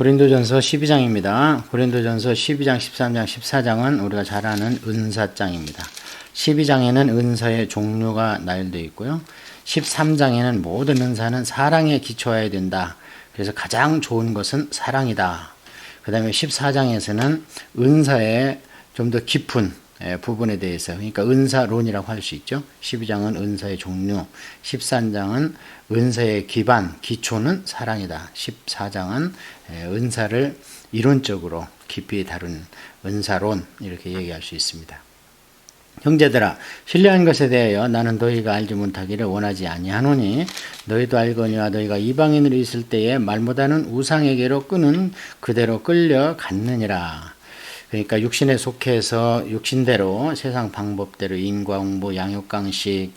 고린도전서 12장입니다. 고린도전서 12장, 13장, 14장은 우리가 잘 아는 은사장입니다. 12장에는 은사의 종류가 나열되어 있고요. 13장에는 모든 은사는 사랑에 기초해야 된다. 그래서 가장 좋은 것은 사랑이다. 그 다음에 14장에서는 은사의 좀 더 깊은 부분에 대해서, 그러니까 은사론이라고 할 수 있죠. 12장은 은사의 종류, 13장은 은사의 기반, 기초는 사랑이다. 14장은 은사를 이론적으로 깊이 다룬 은사론, 이렇게 얘기할 수 있습니다. 형제들아, 신뢰한 것에 대하여 나는 너희가 알지 못하기를 원하지 아니하노니 너희도 알거니와 너희가 이방인으로 있을 때에 말보다는 우상에게로 끄는 그대로 끌려갔느니라. 그러니까 육신에 속해서 육신대로 세상 방법대로 인과응보, 양육강식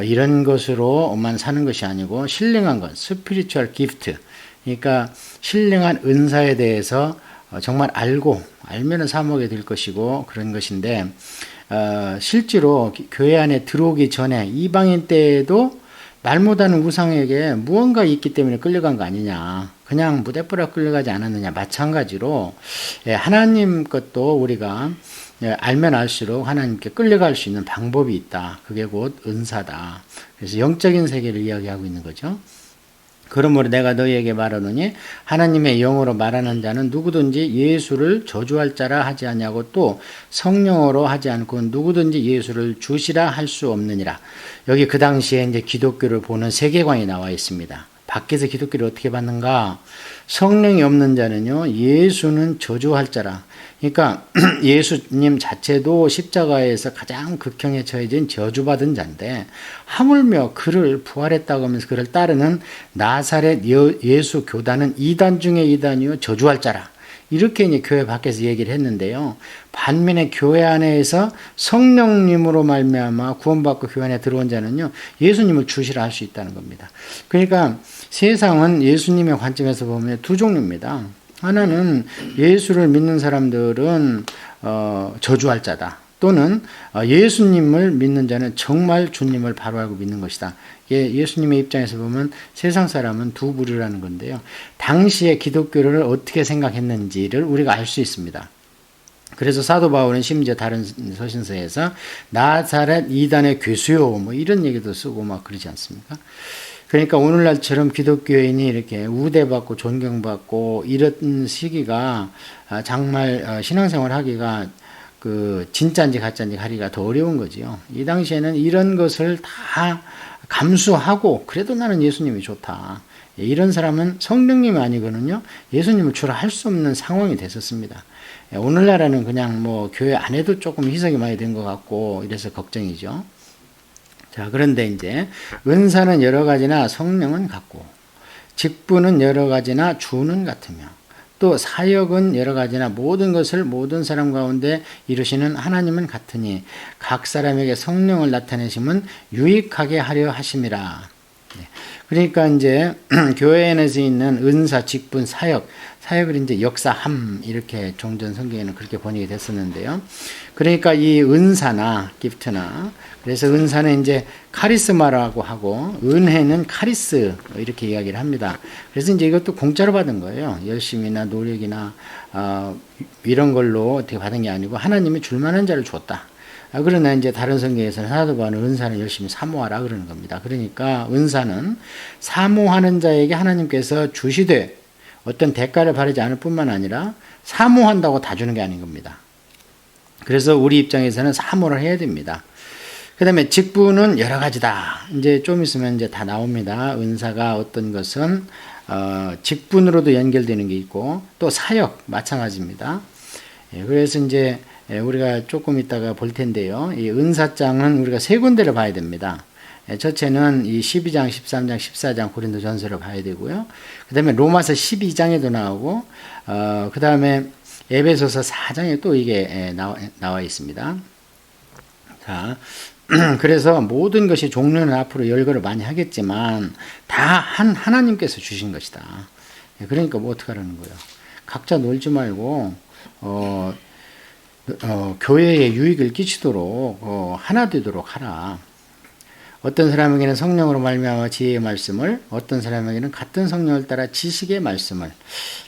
이런 것으로만 사는 것이 아니고 신령한 것, 스피리추얼 기프트, 그러니까 신령한 은사에 대해서 정말 알면은 사모하게 될 것이고 그런 것인데, 실제로 교회 안에 들어오기 전에 이방인 때에도 말 못하는 우상에게 무언가 있기 때문에 끌려간 거 아니냐, 그냥 무대뽀라 끌려가지 않았느냐. 마찬가지로 하나님 것도 우리가 알면 알수록 하나님께 끌려갈 수 있는 방법이 있다. 그게 곧 은사다. 그래서 영적인 세계를 이야기하고 있는 거죠. 그러므로 내가 너희에게 말하노니 하나님의 영으로 말하는 자는 누구든지 예수를 저주할 자라 하지 아니하고 또 성령으로 하지 않고 누구든지 예수를 주시라 할 수 없느니라. 여기 그 당시에 이제 기독교를 보는 세계관이 나와 있습니다. 밖에서 기독교를 어떻게 받는가? 성령이 없는 자는요, 예수는 저주할 자라. 그러니까 예수님 자체도 십자가에서 가장 극형에 처해진 저주받은 자인데, 하물며 그를 부활했다고 하면서 그를 따르는 나사렛 예수 교단은 이단 중에 이단이요 저주할 자라. 이렇게 이제 교회 밖에서 얘기를 했는데요. 반면에 교회 안에서 성령님으로 말미암아 구원받고 교회 안에 들어온 자는요, 예수님을 주시라 할 수 있다는 겁니다. 그러니까 세상은 예수님의 관점에서 보면 두 종류입니다. 하나는 예수를 믿는 사람들은 저주할 자다. 또는 예수님을 믿는 자는 정말 주님을 바로 알고 믿는 것이다. 예수님의 입장에서 보면 세상 사람은 두 부류라는 건데요. 당시에 기독교를 어떻게 생각했는지를 우리가 알 수 있습니다. 그래서 사도 바울은 심지어 다른 서신서에서 나사렛 이단의 괴수요 뭐 이런 얘기도 쓰고 막 그러지 않습니까? 그러니까 오늘날처럼 기독교인이 이렇게 우대받고 존경받고 이런 시기가 정말 신앙생활 하기가 진짜인지 가짜인지 가리기가 더 어려운 거지요. 이 당시에는 이런 것을 다 감수하고 그래도 나는 예수님이 좋다. 이런 사람은 성령님이 아니거든요. 예수님을 주라 할 수 없는 상황이 됐었습니다. 오늘날에는 그냥 뭐 교회 안에도 조금 희석이 많이 된 것 같고 이래서 걱정이죠. 자, 그런데 이제 은사는 여러 가지나 성령은 같고, 직분은 여러 가지나 주는 같으며, 또 사역은 여러 가지나 모든 것을 모든 사람 가운데 이루시는 하나님은 같으니 각 사람에게 성령을 나타내심은 유익하게 하려 하심이라. 그러니까 이제 교회 안에서 있는 은사, 직분, 사역을 이제 역사함, 이렇게 종전 성경에는 그렇게 번역이 됐었는데요. 그러니까 이 은사나 기프트나, 그래서 은사는 이제 카리스마라고 하고 은혜는 카리스, 이렇게 이야기를 합니다. 그래서 이제 이것도 공짜로 받은 거예요. 열심이나 노력이나 이런 걸로 어떻게 받은 게 아니고 하나님이 줄 만한 자를 줬다. 그러나 이제 다른 성경에서는 사도 바울은 은사는 열심히 사모하라 그러는 겁니다. 그러니까 은사는 사모하는 자에게 하나님께서 주시되 어떤 대가를 바라지 않을 뿐만 아니라 사모한다고 다 주는 게 아닌 겁니다. 그래서 우리 입장에서는 사모를 해야 됩니다. 그 다음에 직분은 여러 가지다. 이제 좀 있으면 이제 다 나옵니다. 은사가 어떤 것은 직분으로도 연결되는 게 있고, 또 사역 마찬가지입니다. 그래서 이제 우리가 조금 있다가 볼 텐데요. 이 은사장은 우리가 세 군데를 봐야 됩니다. 첫째는 이 12장, 13장, 14장 고린도전서를 봐야 되고요. 그 다음에 로마서 12장에도 나오고, 그 다음에 에베소서 4장에 또 이게 나와 있습니다. 자, 그래서 모든 것이 종류는 앞으로 열거를 많이 하겠지만 다 하나님께서 주신 것이다. 그러니까 뭐 어떡하라는 거예요. 각자 놀지 말고 교회에 유익을 끼치도록 하나 되도록 하라. 어떤 사람에게는 성령으로 말미암아 지혜의 말씀을, 어떤 사람에게는 같은 성령을 따라 지식의 말씀을,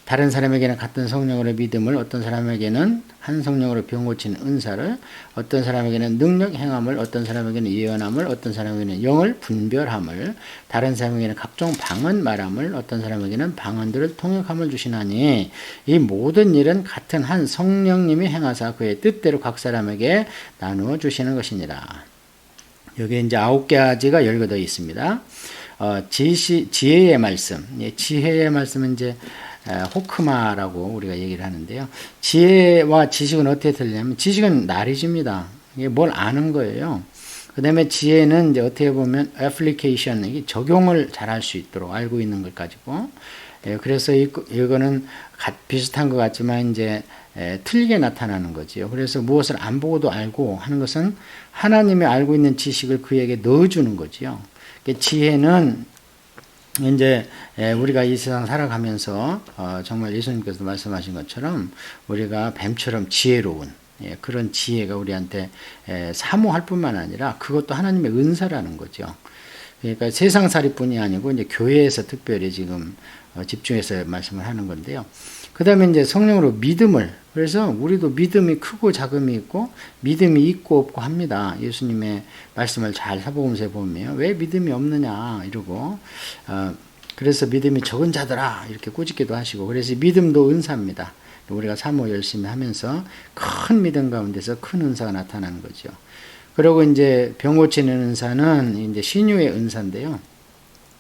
다른 사람에게는 같은 성령으로 믿음을, 어떤 사람에게는 한 성령으로 병 고치는 은사를, 어떤 사람에게는 능력 행함을, 어떤 사람에게는 예언함을, 어떤 사람에게는 영을 분별함을, 다른 사람에게는 각종 방언 말함을, 어떤 사람에게는 방언들을 통역함을 주시나니 이 모든 일은 같은 한 성령님이 행하사 그의 뜻대로 각 사람에게 나누어 주시는 것이니라. 여기 이제 9가지가 열거되어 있습니다. 지혜의 말씀. 지혜의 말씀은 이제 호크마라고 우리가 얘기를 하는데요. 지혜와 지식은 어떻게 틀리냐면, 지식은 나리집니다. 이게 뭘 아는 거예요. 그 다음에 지혜는 이제 어떻게 보면 애플리케이션, 이게 적용을 잘 할 수 있도록 알고 있는 걸 가지고, 그래서 이거는 비슷한 것 같지만 이제 틀리게 나타나는 거지요. 그래서 무엇을 안 보고도 알고 하는 것은 하나님이 알고 있는 지식을 그에게 넣어주는 거지요. 지혜는 이제 우리가 이 세상 살아가면서 정말 예수님께서 말씀하신 것처럼 우리가 뱀처럼 지혜로운 그런 지혜가 우리한테 사모할 뿐만 아니라 그것도 하나님의 은사라는 거죠. 그러니까 세상살이뿐이 아니고 이제 교회에서 특별히 지금 집중해서 말씀을 하는 건데요. 그 다음에 이제 성령으로 믿음을, 그래서 우리도 믿음이 크고 작음이 있고 믿음이 있고 없고 합니다. 예수님의 말씀을 잘 사복음서에 보면 왜 믿음이 없느냐 이러고, 그래서 믿음이 적은 자들아 이렇게 꾸짖기도 하시고, 그래서 믿음도 은사입니다. 우리가 사모 열심히 하면서 큰 믿음 가운데서 큰 은사가 나타나는 거죠. 그리고 이제 병 고치는 은사는 이제 신유의 은사인데요.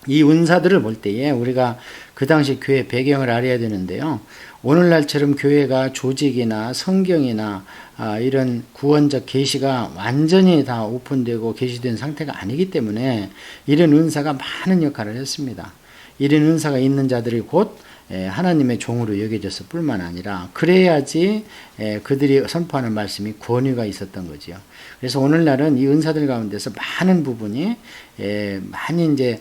이 은사들을 볼 때에 우리가 그 당시 교회 배경을 알아야 되는데요. 오늘날처럼 교회가 조직이나 성경이나 이런 구원적 계시가 완전히 다 오픈되고 계시된 상태가 아니기 때문에 이런 은사가 많은 역할을 했습니다. 이런 은사가 있는 자들이 곧 하나님의 종으로 여겨졌을 뿐만 아니라 그래야지 그들이 선포하는 말씀이 권위가 있었던 거지요. 그래서 오늘날은 이 은사들 가운데서 많은 부분이 많이 이제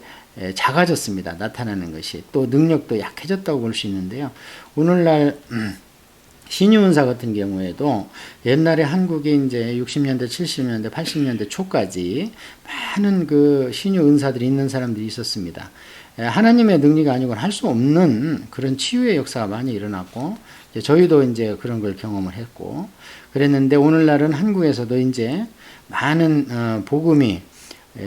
작아졌습니다. 나타나는 것이. 또 능력도 약해졌다고 볼 수 있는데요. 오늘날 신유은사 같은 경우에도 옛날에 한국이 이제 60년대, 70년대, 80년대 초까지 많은 그 신유은사들이 있는 사람들이 있었습니다. 하나님의 능력이 아니고는 할 수 없는 그런 치유의 역사가 많이 일어났고, 저희도 이제 그런 걸 경험을 했고, 그랬는데 오늘날은 한국에서도 이제 많은 복음이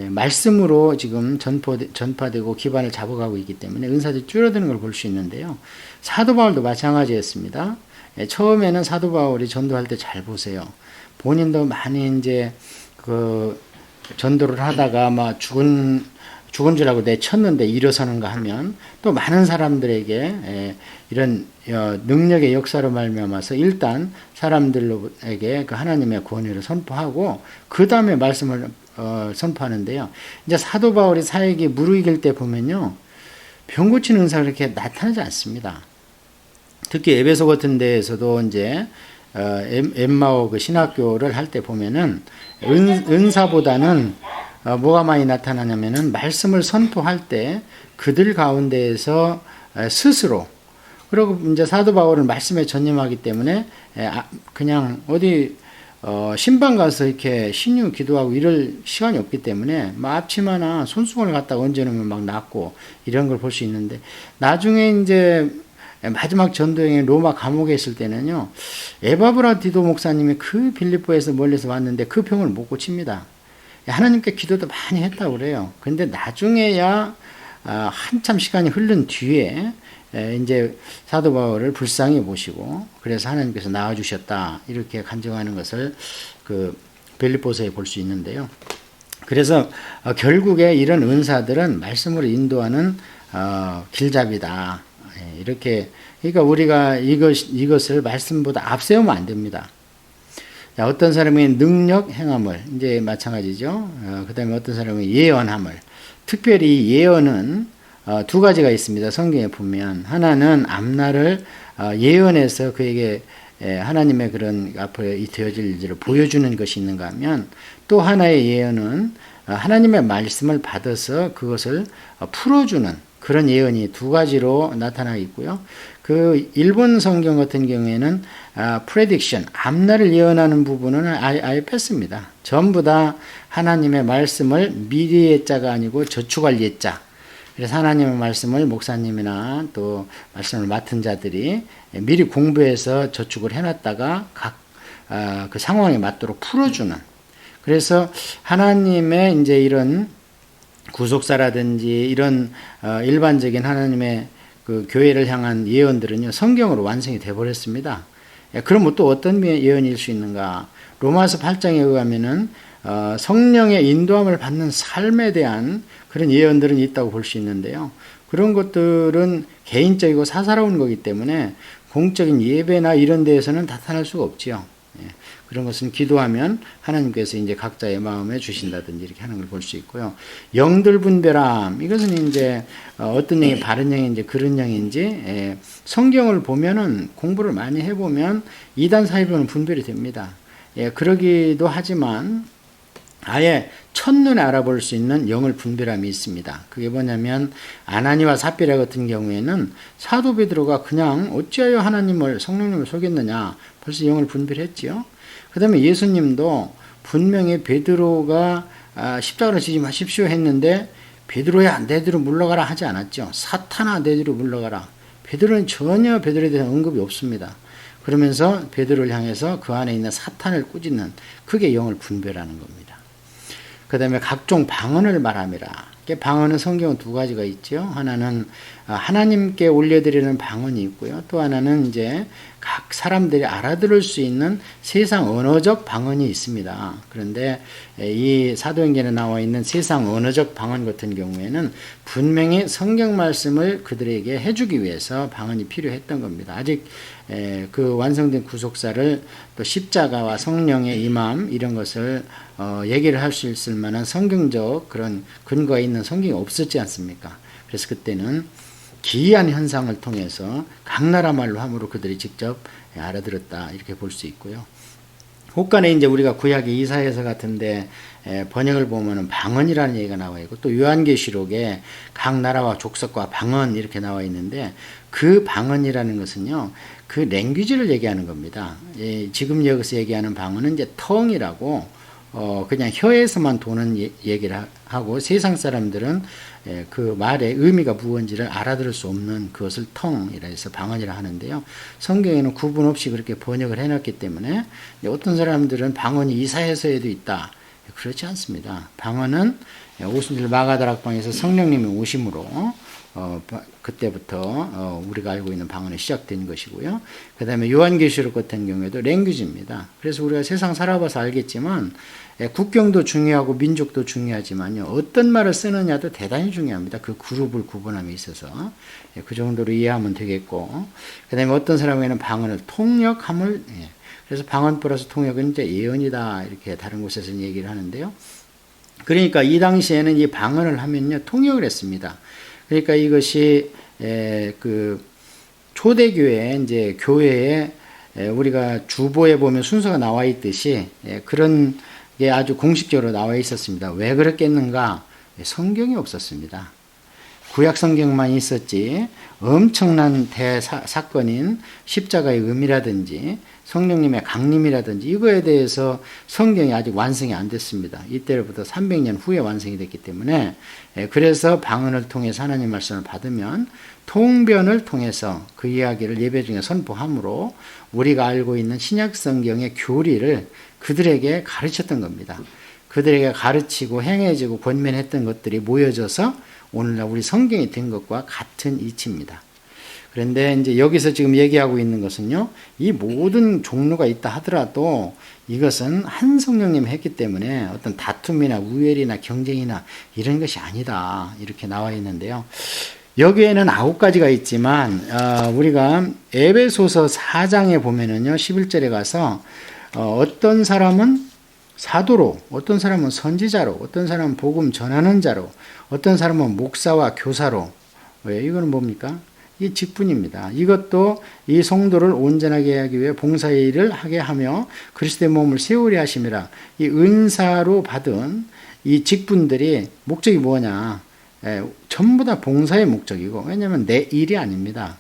말씀으로 지금 전파되고 기반을 잡아가고 있기 때문에 은사들이 줄어드는 걸 볼 수 있는데요. 사도 바울도 마찬가지였습니다. 처음에는 사도 바울이 전도할 때 잘 보세요. 본인도 많이 이제 그 전도를 하다가 막 죽은 줄 알고 내쳤는데 일어서는가 하면 또 많은 사람들에게 이런 능력의 역사로 말미암아서 일단 사람들에게 그 하나님의 권위를 선포하고 그 다음에 말씀을 선포하는데요. 이제 사도 바울이 사역이 무르익을 때 보면요, 병 고치는 은사가 그렇게 나타나지 않습니다. 특히 에베소 같은 데에서도 이제 엠마오 그 신학교를 할 때 보면은 은사보다는 뭐가 많이 나타나냐면은 말씀을 선포할 때 그들 가운데에서 스스로, 그리고 이제 사도 바울은 말씀에 전념하기 때문에 그냥 어디 신방 가서 이렇게 신유 기도하고 이럴 시간이 없기 때문에 막 앞치마나 손수건을 갖다가 얹어놓으면 막 낫고 이런 걸 볼 수 있는데, 나중에 이제 마지막 전도여행 로마 감옥에 있을 때는요, 에바브라디도 목사님이 그 빌립보에서 멀리서 왔는데 그 병을 못 고칩니다. 하나님께 기도도 많이 했다고 그래요. 근데 나중에야 한참 시간이 흐른 뒤에 이제 사도 바울을 불쌍히 모시고 그래서 하나님께서 낳아주셨다 이렇게 간증하는 것을 그 빌립보서에 볼 수 있는데요. 그래서 결국에 이런 은사들은 말씀으로 인도하는 길잡이다. 이렇게, 그러니까 우리가 이것을 말씀보다 앞세우면 안 됩니다. 자, 어떤 사람의 능력 행함을, 이제 마찬가지죠. 그 다음에 어떤 사람의 예언함을, 특별히 예언은 두 가지가 있습니다. 성경에 보면 하나는 앞날을 예언해서 그에게 하나님의 그런 앞으로 되어질 일을 보여주는 것이 있는가 하면, 또 하나의 예언은 하나님의 말씀을 받아서 그것을 풀어주는, 그런 예언이 두 가지로 나타나 있고요. 그 일본 성경 같은 경우에는 prediction, 앞날을 예언하는 부분은 아예 뺐습니다. 전부 다 하나님의 말씀을 미래의 자가 아니고 저축할 예자. 그래서 하나님의 말씀을 목사님이나 또 말씀을 맡은 자들이 미리 공부해서 저축을 해놨다가 각 그 상황에 맞도록 풀어주는. 그래서 하나님의 이제 이런 구속사라든지 이런 일반적인 하나님의 그 교회를 향한 예언들은요, 성경으로 완성이 되어버렸습니다. 그럼 또 어떤 예언일 수 있는가? 로마서 8장에 의하면은 성령의 인도함을 받는 삶에 대한 그런 예언들은 있다고 볼 수 있는데요. 그런 것들은 개인적이고 사사로운 거기 때문에 공적인 예배나 이런 데에서는 나타날 수가 없지요. 그런 것은 기도하면 하나님께서 이제 각자의 마음에 주신다든지 이렇게 하는 걸 볼 수 있고요. 영들 분별함, 이것은 이제 어떤 영이 바른 영인지 그런 영인지 성경을 보면은 공부를 많이 해보면 이단 사이비는 분별이 됩니다. 그러기도 하지만 아예 첫눈에 알아볼 수 있는 영을 분별함이 있습니다. 그게 뭐냐면 아나니와 삽비라 같은 경우에는 사도 베드로가 그냥 어찌하여 하나님을 성령님을 속였느냐 벌써 영을 분별했지요. 그 다음에 예수님도 분명히 베드로가 십자가를 지지 마십시오 했는데 베드로야 내 뒤로 물러가라 하지 않았죠. 사탄아 내 뒤로 물러가라. 베드로는 전혀 베드로에 대한 언급이 없습니다. 그러면서 베드로를 향해서 그 안에 있는 사탄을 꾸짖는, 그게 영을 분별하는 겁니다. 그 다음에 각종 방언을 말함이라. 방언은 성경은 두 가지가 있죠. 하나는 하나님께 올려드리는 방언이 있고요. 또 하나는 이제 각 사람들이 알아들을 수 있는 세상 언어적 방언이 있습니다. 그런데 이 사도행전에 나와 있는 세상 언어적 방언 같은 경우에는 분명히 성경 말씀을 그들에게 해주기 위해서 방언이 필요했던 겁니다. 아직 그 완성된 구속사를 또 십자가와 성령의 임함 이런 것을 얘기를 할 수 있을 만한 성경적 그런 근거가 있는 성경이 없었지 않습니까? 그래서 그때는 기이한 현상을 통해서 각 나라 말로 함으로 그들이 직접 알아들었다 이렇게 볼 수 있고요. 혹간에 이제 우리가 구약의 이사야서 같은데 번역을 보면은 방언이라는 얘기가 나와 있고 또 요한계시록에 각 나라와 족속과 방언 이렇게 나와 있는데 그 방언이라는 것은요 그 랭귀지를 얘기하는 겁니다. 지금 여기서 얘기하는 방언은 이제 텅이라고 그냥 혀에서만 도는 얘기를 하고 세상 사람들은 그 말의 의미가 무엇인지를 알아들을 수 없는 그것을 텅이라 해서 방언이라 하는데요. 성경에는 구분 없이 그렇게 번역을 해놨기 때문에 어떤 사람들은 방언이 이사야서에도 있다. 그렇지 않습니다. 방언은 오순절 마가다락방에서 성령님이 오심으로 그때부터 우리가 알고 있는 방언이 시작된 것이고요. 그 다음에 요한계시록 같은 경우에도 랭귀지입니다. 그래서 우리가 세상 살아봐서 알겠지만 국경도 중요하고 민족도 중요하지만요. 어떤 말을 쓰느냐도 대단히 중요합니다. 그 그룹을 구분함에 있어서 그 정도로 이해하면 되겠고 그 다음에 어떤 사람에게는 방언을 통역함을 그래서 방언 플러스 통역은 이제 예언이다 이렇게 다른 곳에서는 얘기를 하는데요. 그러니까 이 당시에는 이 방언을 하면요 통역을 했습니다. 그러니까 이것이 그 초대교회 이제 교회에 우리가 주보에 보면 순서가 나와 있듯이 그런 게 아주 공식적으로 나와 있었습니다. 왜 그랬겠는가? 성경이 없었습니다. 구약 성경만 있었지 엄청난 대사건인 십자가의 의미라든지 성령님의 강림이라든지 이거에 대해서 성경이 아직 완성이 안 됐습니다. 이때로부터 300년 후에 완성이 됐기 때문에 그래서 방언을 통해서 하나님 말씀을 받으면 통변을 통해서 그 이야기를 예배 중에 선포함으로 우리가 알고 있는 신약 성경의 교리를 그들에게 가르쳤던 겁니다. 그들에게 가르치고 행해지고 권면했던 것들이 모여져서 오늘날 우리 성경이 된 것과 같은 이치입니다. 그런데 이제 여기서 지금 얘기하고 있는 것은요, 이 모든 종류가 있다 하더라도 이것은 한 성령님이 했기 때문에 어떤 다툼이나 우열이나 경쟁이나 이런 것이 아니다. 이렇게 나와 있는데요. 여기에는 9가지가 있지만, 우리가 에베소서 4장에 보면은요, 11절에 가서, 어떤 사람은 사도로, 어떤 사람은 선지자로, 어떤 사람은 복음 전하는 자로, 어떤 사람은 목사와 교사로. 왜? 이거는 뭡니까? 이 직분입니다. 이것도 이 성도를 온전하게 하기 위해 봉사의 일을 하게 하며 그리스도의 몸을 세우려 하심이라. 이 은사로 받은 이 직분들이 목적이 뭐냐? 전부 다 봉사의 목적이고, 왜냐하면 내 일이 아닙니다.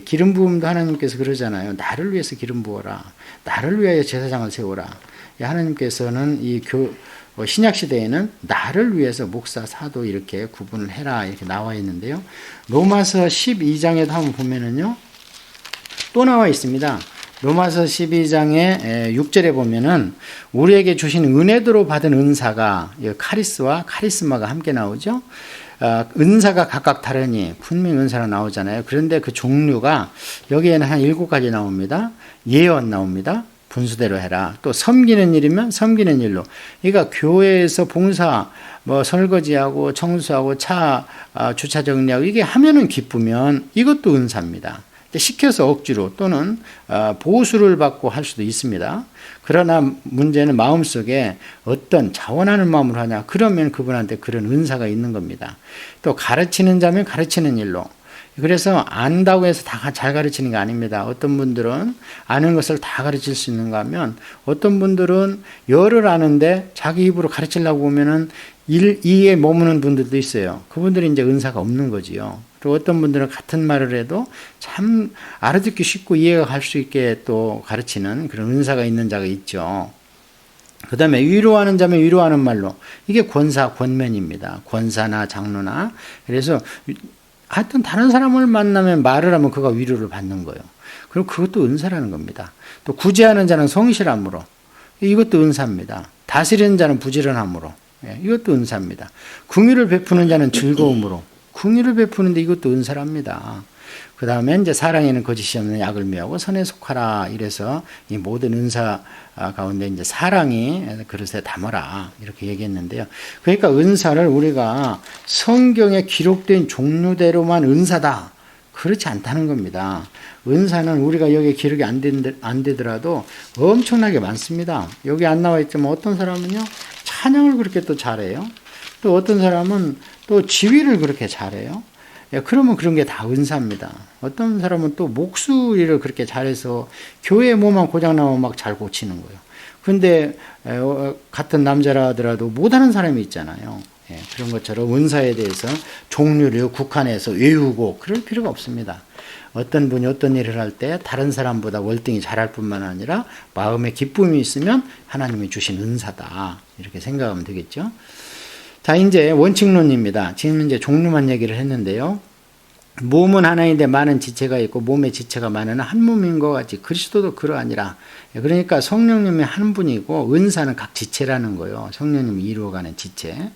기름 부음도 하나님께서 그러잖아요. 나를 위해서 기름 부어라. 나를 위하여 제사장을 세우라. 하나님께서는 신약 시대에는 나를 위해서 목사, 사도 이렇게 구분을 해라 이렇게 나와 있는데요. 로마서 12장에도 한번 보면은요, 또 나와 있습니다. 로마서 12장의 6절에 보면은 우리에게 주신 은혜대로 받은 은사가 카리스와 카리스마가 함께 나오죠. 은사가 각각 다르니 분명히 은사로 나오잖아요. 그런데 그 종류가 여기에는 한 7가지 나옵니다. 예언 나옵니다. 분수대로 해라. 또 섬기는 일이면 섬기는 일로. 그러니까 교회에서 봉사, 설거지하고 청소하고 차 주차 정리하고 이게 하면은 기쁘면 이것도 은사입니다. 시켜서 억지로 또는 보수를 받고 할 수도 있습니다. 그러나 문제는 마음속에 어떤 자원하는 마음으로 하냐, 그러면 그분한테 그런 은사가 있는 겁니다. 또 가르치는 자면 가르치는 일로. 그래서 안다고 해서 다 잘 가르치는 게 아닙니다. 어떤 분들은 아는 것을 다 가르칠 수 있는가 하면, 어떤 분들은 열을 아는데 자기 입으로 가르치려고 보면은 이에 머무는 분들도 있어요. 그분들이 이제 은사가 없는 거지요. 또 어떤 분들은 같은 말을 해도 참 알아듣기 쉽고 이해가 갈 수 있게 또 가르치는 그런 은사가 있는 자가 있죠. 그 다음에 위로하는 자면 위로하는 말로. 이게 권면입니다. 권사나 장로나. 그래서 하여튼 다른 사람을 만나면 말을 하면 그가 위로를 받는 거예요. 그리고 그것도 은사라는 겁니다. 또 구제하는 자는 성실함으로. 이것도 은사입니다. 다스리는 자는 부지런함으로. 이것도 은사입니다. 긍휼을 베푸는 자는 즐거움으로. 긍휼을 베푸는데 이것도 은사랍니다. 그 다음에 이제 사랑에는 거짓이 없는 약을 미하고 선에 속하라. 이래서 이 모든 은사 가운데 이제 사랑이 그릇에 담아라. 이렇게 얘기했는데요. 그러니까 은사를 우리가 성경에 기록된 종류대로만 은사다. 그렇지 않다는 겁니다. 은사는 우리가 여기 기록이 안 되더라도 엄청나게 많습니다. 여기 안 나와 있지만 어떤 사람은요, 찬양을 그렇게 또 잘해요. 또 어떤 사람은 또 지휘를 그렇게 잘해요. 그러면 그런 게 다 은사입니다. 어떤 사람은 또 목소리를 그렇게 잘해서 교회 뭐만 고장나면 막 잘 고치는 거예요. 근데 같은 남자라 하더라도 못하는 사람이 있잖아요. 그런 것처럼 은사에 대해서 종류를 국한해서 외우고 그럴 필요가 없습니다. 어떤 분이 어떤 일을 할 때 다른 사람보다 월등히 잘할 뿐만 아니라 마음에 기쁨이 있으면 하나님이 주신 은사다. 이렇게 생각하면 되겠죠. 자, 이제 원칙론입니다. 지금 이제 종류만 얘기를 했는데요. 몸은 하나인데 많은 지체가 있고 몸의 지체가 많으나 한 몸인 것 같이 그리스도도 그러하니라. 그러니까 성령님이 한 분이고 은사는 각 지체라는 거예요. 성령님이 이루어가는 지체.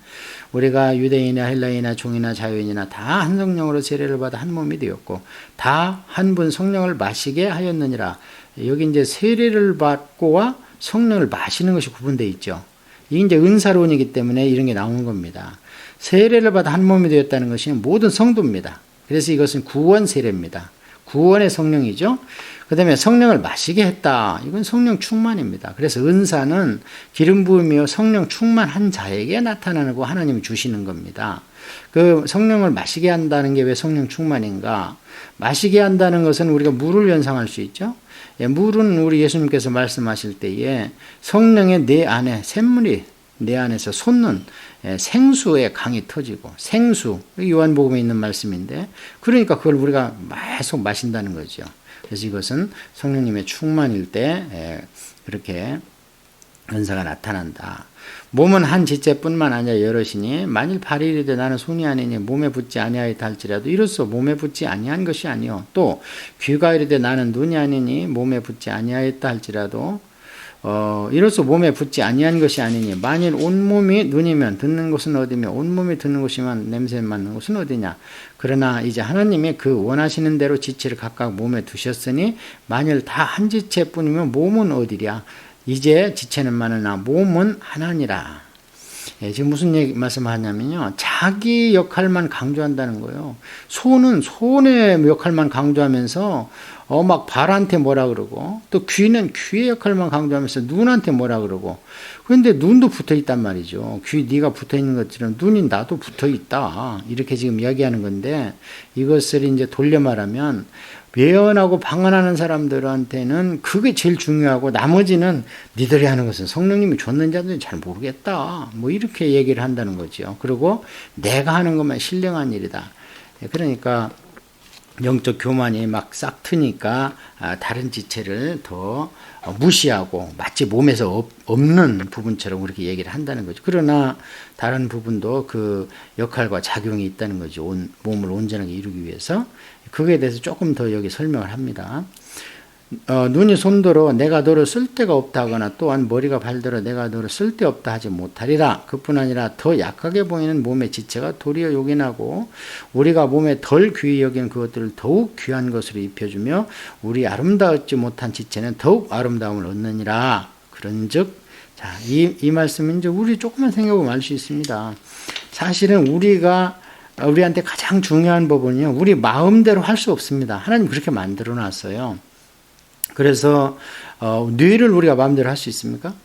우리가 유대인이나 헬라인이나 종이나 자유인이나 다 한 성령으로 세례를 받아 한 몸이 되었고 다 한 분 성령을 마시게 하였느니라. 여기 이제 세례를 받고와 성령을 마시는 것이 구분되어 있죠. 이게 이제 은사론이기 때문에 이런 게 나오는 겁니다. 세례를 받아 한 몸이 되었다는 것이 모든 성도입니다. 그래서 이것은 구원 세례입니다. 구원의 성령이죠. 그 다음에 성령을 마시게 했다. 이건 성령 충만입니다. 그래서 은사는 기름 부음이요 성령 충만한 자에게 나타나고 하나님이 주시는 겁니다. 그 성령을 마시게 한다는 게 왜 성령 충만인가? 마시게 한다는 것은 우리가 물을 연상할 수 있죠. 물은 우리 예수님께서 말씀하실 때에 성령의 내 안에 샘물이 내 안에서 솟는 생수의 강이 터지고, 생수, 요한복음에 있는 말씀인데, 그러니까 그걸 우리가 계속 마신다는 거죠. 그래서 이것은 성령님의 충만일 때 그렇게 은사가 나타난다. 몸은 한 지체뿐만 아니라 여럿이니 만일 발이 이르되 나는 손이 아니니 몸에 붙지 아니하였다 할지라도 이로써 몸에 붙지 아니한 것이 아니요, 또 귀가 이르되 나는 눈이 아니니 몸에 붙지 아니하였다 할지라도 이로써 몸에 붙지 아니한 것이 아니니 만일 온몸이 눈이면 듣는 곳은 어디며 온몸이 듣는 곳이면 냄새 맡는 곳은 어디냐. 그러나 이제 하나님이 그 원하시는 대로 지체를 각각 몸에 두셨으니 만일 다 한 지체뿐이면 몸은 어디랴. 이제 지체는 많으나 몸은 하나니라. 지금 무슨 말씀하냐면요, 자기 역할만 강조한다는 거예요. 손은 손의 역할만 강조하면서 막 발한테 뭐라 그러고, 또 귀는 귀의 역할만 강조하면서 눈한테 뭐라 그러고. 그런데 눈도 붙어 있단 말이죠. 귀 네가 붙어 있는 것처럼 눈이 나도 붙어 있다. 이렇게 지금 이야기하는 건데, 이것을 이제 돌려 말하면 예언하고 방언하는 사람들한테는 그게 제일 중요하고 나머지는 니들이 하는 것은 성령님이 줬는지 안 줬는지 잘 모르겠다. 뭐 이렇게 얘기를 한다는 거죠. 그리고 내가 하는 것만 신령한 일이다. 그러니까 영적 교만이 막 싹 트니까 다른 지체를 더 무시하고 마치 몸에서 없는 부분처럼 그렇게 얘기를 한다는 거죠. 그러나 다른 부분도 그 역할과 작용이 있다는 거죠. 몸을 온전하게 이루기 위해서. 그거에 대해서 조금 더 여기 설명을 합니다. 눈이 손더러 내가 너를 쓸데가 없다 하거나 또한 머리가 발더러 내가 너를 쓸데없다 하지 못하리라. 그뿐 아니라 더 약하게 보이는 몸의 지체가 도리어 요긴하고 우리가 몸에 덜 귀히 여기는 그것들을 더욱 귀한 것으로 입혀주며 우리 아름다웠지 못한 지체는 더욱 아름다움을 얻느니라. 그런즉 자, 이 말씀은 이제 우리 조금만 생각해보면 알 수 있습니다. 사실은 우리한테 가장 중요한 부분은요, 우리 마음대로 할 수 없습니다. 하나님 그렇게 만들어 놨어요. 그래서 뇌를 우리가 마음대로 할 수 있습니까?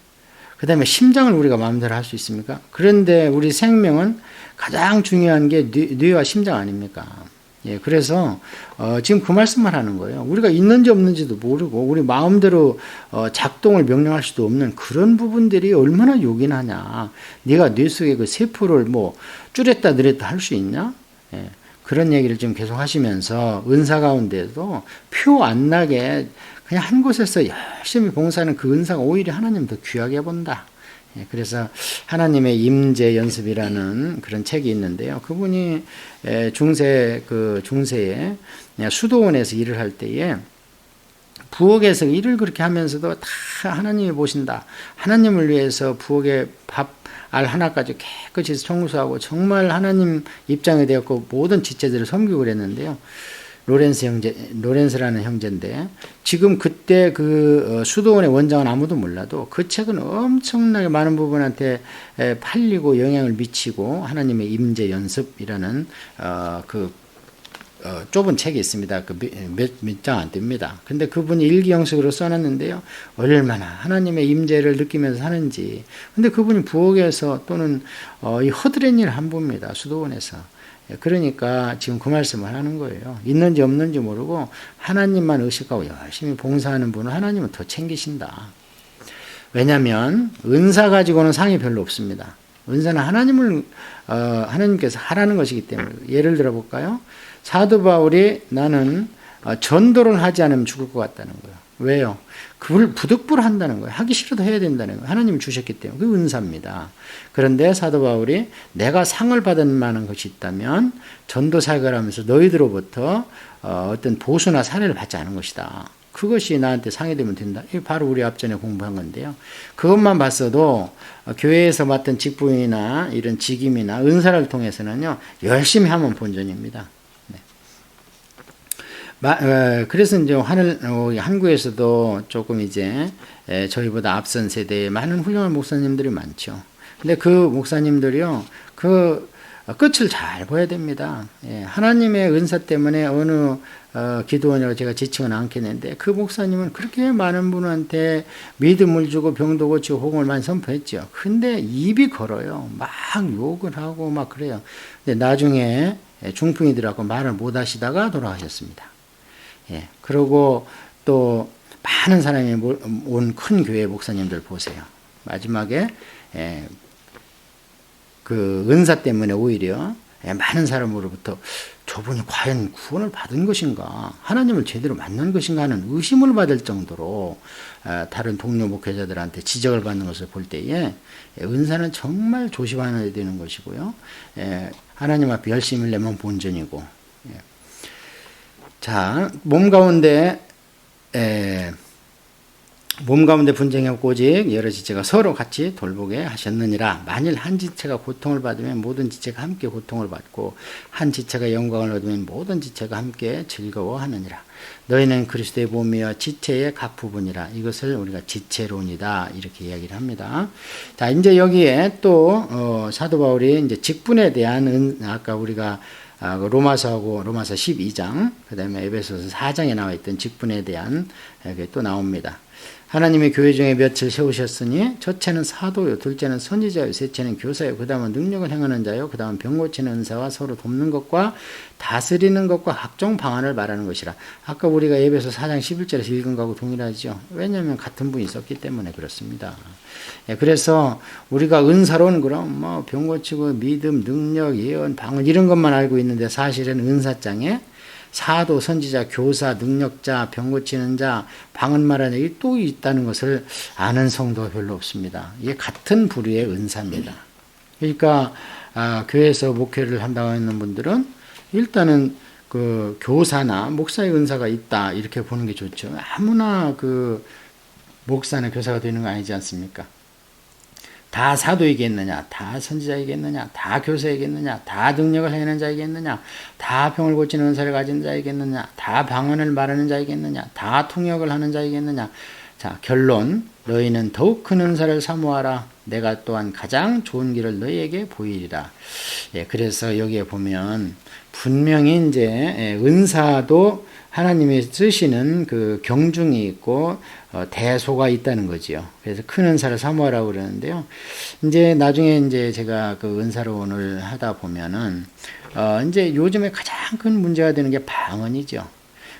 그 다음에 심장을 우리가 마음대로 할 수 있습니까? 그런데 우리 생명은 가장 중요한 게 뇌와 심장 아닙니까? 예, 그래서 지금 그 말씀을 하는 거예요. 우리가 있는지 없는지도 모르고 우리 마음대로 작동을 명령할 수도 없는 그런 부분들이 얼마나 요긴하냐. 네가 뇌 속에 그 세포를 뭐 줄였다 늘렸다 할 수 있냐? 예, 그런 얘기를 좀 계속 하시면서 은사 가운데도 표 안 나게 그냥 한 곳에서 열심히 봉사하는 그 은사가 오히려 하나님 더 귀하게 본다. 그래서 하나님의 임재 연습이라는 그런 책이 있는데요. 그분이 중세에 수도원에서 일을 할 때에 부엌에서 일을 그렇게 하면서도 다 하나님이 보신다. 하나님을 위해서 부엌에 알 하나까지 깨끗이 청소하고 정말 하나님 입장이 되었고 모든 지체들을 섬기고 그랬는데요. 로렌스라는 형제인데 지금 그때 그 수도원의 원장은 아무도 몰라도 그 책은 엄청나게 많은 부분한테 팔리고 영향을 미치고 하나님의 임재 연습이라는 좁은 책이 있습니다. 그 몇 장 안 됩니다. 근데 그분이 일기 형식으로 써놨는데요. 얼마나 하나님의 임재를 느끼면서 사는지. 근데 그분이 부엌에서 또는 이 허드렛 일을 한 봅니다. 수도원에서. 그러니까 지금 그 말씀을 하는 거예요. 있는지 없는지 모르고 하나님만 의식하고 열심히 봉사하는 분은 하나님은 더 챙기신다. 왜냐하면 은사 가지고는 상이 별로 없습니다. 은사는 하나님께서 하라는 것이기 때문에. 예를 들어 볼까요? 사도 바울이 나는 전도를 하지 않으면 죽을 것 같다는 거예요. 왜요? 그걸 부득불 한다는 거예요. 하기 싫어도 해야 된다는 거예요. 하나님이 주셨기 때문에. 그게 은사입니다. 그런데 사도 바울이 내가 상을 받을 만한 것이 있다면 전도 사역을 하면서 너희들로부터 어떤 보수나 사례를 받지 않은 것이다. 그것이 나한테 상이 되면 된다. 이게 바로 우리 앞전에 공부한 건데요. 그것만 봤어도 교회에서 맡은 직분이나 이런 직임이나 은사를 통해서는요, 열심히 하면 본전입니다. 그래서 이제 한국에서도 조금 이제 저희보다 앞선 세대에 많은 훌륭한 목사님들이 많죠. 근데 그 목사님들이요, 그 끝을 잘 봐야 됩니다. 하나님의 은사 때문에 어느 기도원이라고 제가 지칭은 않겠는데 그 목사님은 그렇게 많은 분한테 믿음을 주고 병도 고치고 복음을 많이 선포했죠. 근데 입이 걸어요. 막 욕을 하고 막 그래요. 근데 나중에 중풍이들하고 말을 못 하시다가 돌아가셨습니다. 그리고 또 많은 사람이 온 큰 교회 목사님들 보세요. 마지막에 그 은사 때문에 오히려 많은 사람으로부터 저분이 과연 구원을 받은 것인가, 하나님을 제대로 만난 것인가 하는 의심을 받을 정도로 다른 동료 목회자들한테 지적을 받는 것을 볼 때에 은사는 정말 조심해야 되는 것이고요. 하나님 앞에 열심히 내면 본전이고. 자, 몸 가운데 분쟁이 없고 오직 여러 지체가 서로 같이 돌보게 하셨느니라. 만일 한 지체가 고통을 받으면 모든 지체가 함께 고통을 받고 한 지체가 영광을 얻으면 모든 지체가 함께 즐거워하느니라. 너희는 그리스도의 몸이여 지체의 각 부분이라. 이것을 우리가 지체론이다 이렇게 이야기를 합니다. 자, 이제 여기에 또 사도 바울이 이제 직분에 대한 아까 우리가 로마서하고 로마서 12장, 그 다음에 에베소서 4장에 나와 있던 직분에 대한 게 또 나옵니다. 하나님이 교회 중에 몇을 세우셨으니 첫째는 사도요, 둘째는 선지자요, 셋째는 교사요, 그 다음은 능력을 행하는 자요, 그 다음은 병 고치는 은사와 서로 돕는 것과 다스리는 것과 각종 방안을 말하는 것이라. 아까 우리가 에베소 4장 11절에서 읽은 거하고 동일하죠. 왜냐하면 같은 분이 있었기 때문에 그렇습니다. 예, 그래서 우리가 은사로는 그럼 뭐 병 고치고 믿음, 능력, 예언, 방언 이런 것만 알고 있는데 사실은 은사장에 사도, 선지자, 교사, 능력자, 병 고치는 자, 방언 말하는 자가 또 있다는 것을 아는 성도가 별로 없습니다. 이게 같은 부류의 은사입니다. 그러니까 교회에서 목회를 한다고 하는 분들은 일단은 그 교사나 목사의 은사가 있다 이렇게 보는 게 좋죠. 아무나 그 목사나 교사가 되는 거 아니지 않습니까? 다 사도이겠느냐, 다 선지자이겠느냐, 다 교사이겠느냐, 다 능력을 행하는 자이겠느냐, 다 병을 고치는 은사를 가진 자이겠느냐, 다 방언을 말하는 자이겠느냐, 다 통역을 하는 자이겠느냐. 자, 결론, 너희는 더욱 큰 은사를 사모하라. 내가 또한 가장 좋은 길을 너희에게 보이리라. 예, 그래서 여기에 보면 분명히 이제 은사도 하나님이 쓰시는 그 경중이 있고 대소가 있다는 거지요. 그래서 큰 은사를 사모하라고 그러는데요. 이제 나중에 이제 제가 그 은사론을 하다 보면은 이제 요즘에 가장 큰 문제가 되는 게 방언이죠.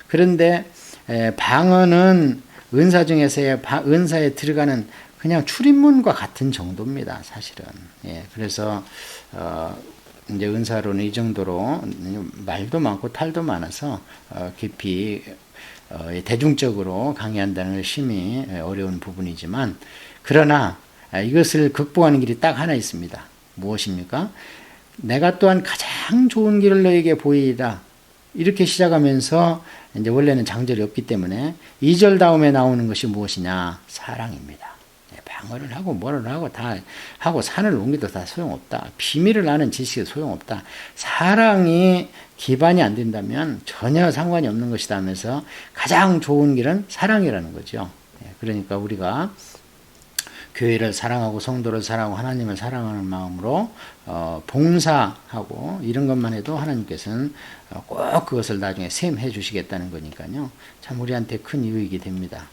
그런데 방언은 은사 중에서의 은사에 들어가는 그냥 출입문과 같은 정도입니다, 사실은. 예, 그래서 이제 은사로는 이 정도로 말도 많고 탈도 많아서 깊이 대중적으로 강의한다는 걸 심히 어려운 부분이지만, 그러나 이것을 극복하는 길이 딱 하나 있습니다. 무엇입니까? 내가 또한 가장 좋은 길을 너에게 보이리라. 이렇게 시작하면서 이제 원래는 장절이 없기 때문에 2절 다음에 나오는 것이 무엇이냐? 사랑입니다. 방언을 하고 뭐를 하고 다 하고 산을 옮기도 다 소용없다. 비밀을 아는 지식이 소용없다. 사랑이 기반이 안 된다면 전혀 상관이 없는 것이다 하면서 가장 좋은 길은 사랑이라는 거죠. 그러니까 우리가 교회를 사랑하고 성도를 사랑하고 하나님을 사랑하는 마음으로 봉사하고 이런 것만 해도 하나님께서는 꼭 그것을 나중에 셈해 주시겠다는 거니까요. 참 우리한테 큰 유익이 됩니다.